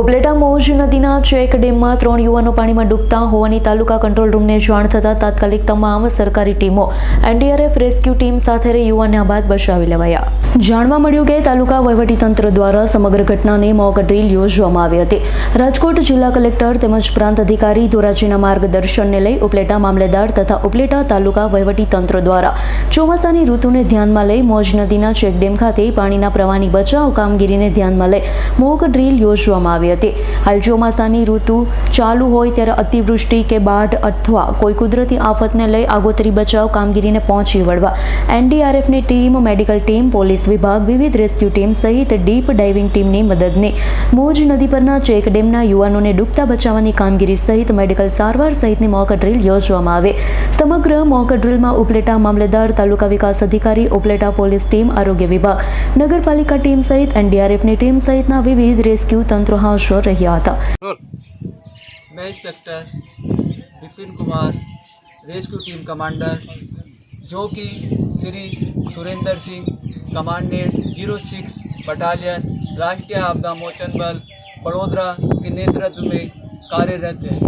ઉપલેટા મોજ નદીના ચેક ડેમમાં 3 યુવાનો પાણીમાં ડૂબતા હોવાની તાલુકા કંટ્રોલ રૂમને જાણ થતાં તાત્કાલિક તમામ સરકારી ટીમો એનડીઆરએફ રેસ્ક્યુ ટીમ સાથે રહી યુવાનને બાદ બચાવી લેવાયા. જાણવા મળ્યું કે તાલુકા વહીવટીતંત્ર દ્વારા સમગ્ર ઘટનાની મોક ડ્રીલ યોજવામાં આવી હતી. રાજકોટ જિલ્લા કલેક્ટર તેમજ પ્રાંત અધિકારી ધોરાજીના માર્ગદર્શનને લઈ ઉપલેટા મામલેદાર તથા ઉપલેટા તાલુકા વહીવટીતંત્ર દ્વારા ચોમાસાની ઋતુને ધ્યાનમાં લઈ મોજ નદીના ચેક ડેમ ખાતે પાણીના પ્રવાહની બચાવ કામગીરીને ધ્યાનમાં લઈ મોક ડ્રીલ યોજવામાં આવી હતી. હાલ ચોમાસાની ઋતુ ચાલુ હોય ત્યારે અતિવૃષ્ટિ કે બાઢ અથવા કોઈ કુદરતી આફતને લઈ આગોતરી બચાવ કામગીરીને પહોંચી વળવા એનડીઆરએફની ટીમ, મેડિકલ ટીમ, પોલીસ વિભાગ, વિવિધ રેસ્ક્યુ ટીમ સહિત ડીપ ડાઇવિંગ ટીમની મદદને મોજ નદી પરના ચેક ડેમના યુવાનોને ડૂબતા બચાવવાની કામગીરી સહિત મેડિકલ સારવાર સહિતની મોક ડ્રીલ યોજવામાં આવે. સમગ્ર મોક ડ્રીલમાં ઉપલેટા મામલેદાર, તાલુકા વિકાસ અધિકારી, ઉપલેટા પોલીસ ટીમ, આરોગ્ય વિભાગ, નગરપાલિકા ટીમ સહિત એનડીઆરએફની ટીમ સહિતના વિવિધ રેસ્ક્યુ તંત્રો હાજર રહ્યા હતા. मैं inspector Vipin Kumar, rescue team commander, जो कि श्री सुरेंद्र सिंह, कमांडेंट 06 बटालियन, राष्ट्रीय आपदा मोचन बल, बड़ोदरा के नेतृत्व में कार्यरत है.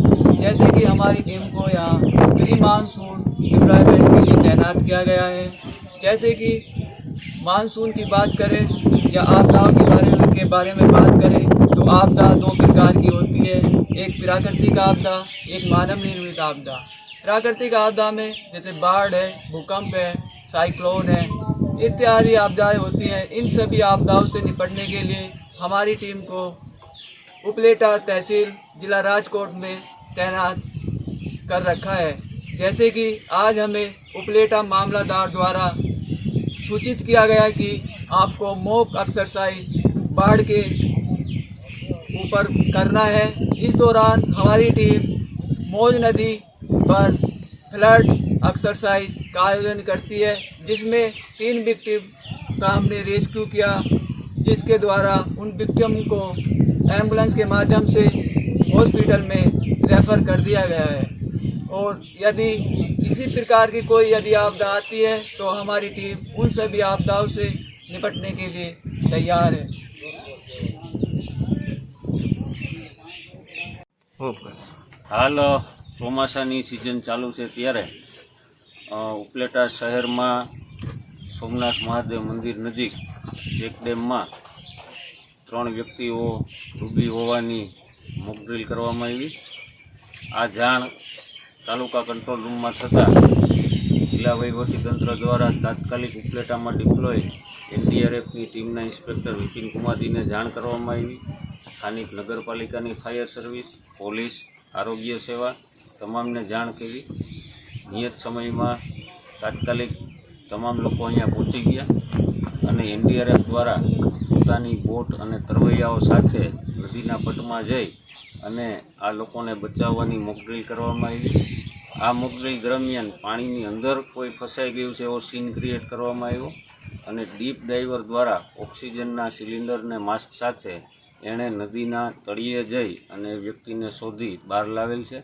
जैसे कि हमारी टीम को यहाँ प्री मानसून डिप्लॉयमेंट के लिए तैनात किया गया है. जैसे कि मानसून की बात करें या आपदाओं के बारे में बात करें तो आपदा 2 प्रकार की होती है. एक प्राकृतिक आपदा, एक मानव निर्मित आपदा. प्राकृतिक आपदा में जैसे बाढ़ है, भूकंप है, साइक्लोन है, इत्यादि आपदाएं होती हैं. इन सभी आपदाओं से निपटने के लिए हमारी टीम को उपलेटा तहसील जिला राजकोट में तैनात कर रखा है. जैसे कि आज हमें उपलेटा मामलादार द्वारा सूचित किया गया कि आपको मॉक एक्सरसाइज बाढ़ के ऊपर करना है. इस दौरान हमारी टीम मौज नदी पर फ्लड एक्सरसाइज का आयोजन करती है, जिसमें 3 विक्टिम का हमने रेस्क्यू किया, जिसके द्वारा उन विक्टिम को एम्बुलेंस के माध्यम से हॉस्पिटल में रेफ़र कर दिया गया है. और यदि किसी प्रकार की कोई आपदा आती है तो हमारी टीम उन सभी आपदाओं से निपटने के लिए तैयार है. હાલ ચોમાસાની સિઝન ચાલુ છે ત્યારે ઉપલેટા શહેરમાં સોમનાથ મહાદેવ મંદિર નજીક ચેક ડેમમાં 3 વ્યક્તિઓ ડૂબી હોવાની મોક ડ્રીલ કરવામાં આવી. આ જાણ તાલુકા કંટ્રોલ રૂમમાં થતાં જિલ્લા વહીવટીતંત્ર દ્વારા તાત્કાલિક ઉપલેટામાં ડિપ્લોય એનડીઆરએફની ટીમના ઇન્સ્પેક્ટર વિપિન કુમારજીને જાણ કરવામાં આવી. સ્થાનિક નગરપાલિકાની ફાયર સર્વિસ, પોલીસ, આરોગ્ય સેવા તમામને જાણ કરી. નિયત સમયમાં તાત્કાલિક તમામ લોકો અહીંયા પહોંચી ગયા અને એનડીઆરએફ દ્વારા પોતાની બોટ અને તરવૈયાઓ સાથે નદીના પટમાં જઈ અને આ લોકોને બચાવવાની મોક ડ્રીલ કરવામાં આવી. આ મોક ડ્રીલ દરમિયાન પાણીની અંદર કોઈ ફસાઈ ગયું છે એવો સીન ક્રિએટ કરવામાં આવ્યો અને ડીપ ડાઈવર દ્વારા ઓક્સિજનના સિલિન્ડરને માસ્ક સાથે એણે નદીના તળિયે જઈ અને વ્યક્તિને શોધી બહાર લાવેલ છે.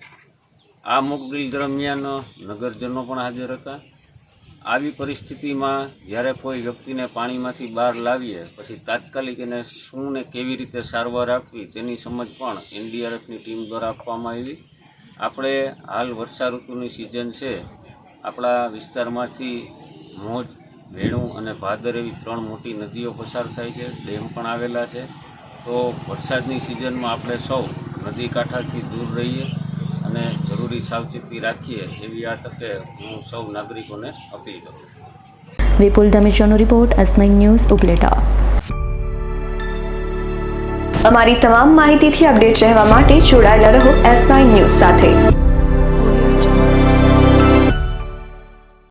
આ મોક ડ્રીલ દરમિયાન નગરજનો પણ હાજર હતા. આવી પરિસ્થિતિમાં જ્યારે કોઈ વ્યક્તિને પાણીમાંથી બહાર લાવીએ પછી તાત્કાલિક એને શું ને કેવી રીતે સારવાર આપવી તેની સમજ પણ એનડીઆરએફની ટીમ દ્વારા આપવામાં આવી. આપણે હાલ વર્ષા ઋતુની સિઝન છે. આપણા વિસ્તારમાંથી મોજ, વેણુ અને ભાદર એવી 3 મોટી નદીઓ પસાર થાય છે. ડેમ પણ આવેલા છે. તો વરસાદની સિઝનમાં આપણે સૌ નદી કાંઠાથી દૂર રહીએ અને જરૂરી સાવચેતી રાખીએ એવી આ તકે હું સૌ નાગરિકોને અપીલ કરું. વિપુલ ધમેચાનો રિપોર્ટ, S9 ન્યૂઝ, ઉપલેટા. અમારી તમામ માહિતીથી અપડેટ રહેવા માટે જોડાયેલા રહો S9 ન્યૂઝ સાથે.